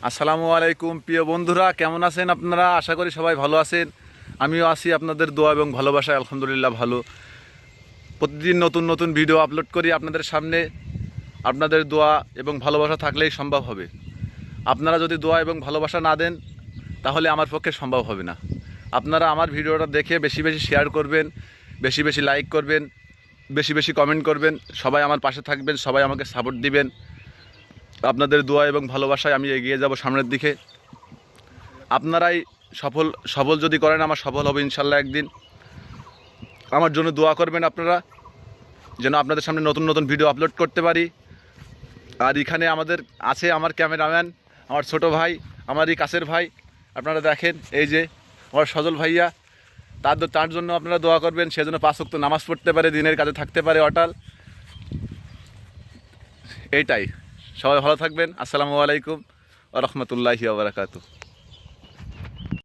আসসালামু আলাইকুম প্রিয় বন্ধুরা, কেমন আছেন আপনারা? আশা করি সবাই ভালো আছেন। আমিও আছি আপনাদের দোয়া এবং ভালোবাসায় আলহামদুলিল্লাহ ভালো। প্রতিদিন নতুন নতুন ভিডিও আপলোড করি আপনাদের সামনে। আপনাদের দোয়া এবং ভালোবাসা থাকলেই সম্ভব হবে। আপনারা যদি দোয়া এবং ভালোবাসা না দেন তাহলে আমার পক্ষে সম্ভব হবে না। আপনারা আমার ভিডিওটা দেখে বেশি বেশি শেয়ার করবেন, বেশি বেশি লাইক করবেন, বেশি বেশি কমেন্ট করবেন। সবাই আমার পাশে থাকবেন, সবাই আমাকে সাপোর্ট দিবেন। আপনাদের দোয়া এবং ভালোবাসায় আমি এগিয়ে যাব সামনের দিকে। আপনারাই সফল যদি করেন, আমার সফল হবে ইনশাল্লাহ একদিন। আমার জন্য দোয়া করবেন আপনারা, যেন আপনাদের সামনে নতুন নতুন ভিডিও আপলোড করতে পারি। আর এখানে আমাদের আছে আমার ক্যামেরাম্যান, আমার ছোট ভাই, আমারই কাছের ভাই। আপনারা দেখেন, এই যে আমার সজল ভাইয়া। তার জন্য আপনারা দোয়া করবেন, সে যেন 5 ওয়াক্ত নামাজ পড়তে পারে, দিনের কাজে থাকতে পারে অটাল। এইটাই। সবাই ভালো থাকবেন। আসসালামু আলাইকুম ওয়া রাহমাতুল্লাহি ওয়া বারাকাতুহু।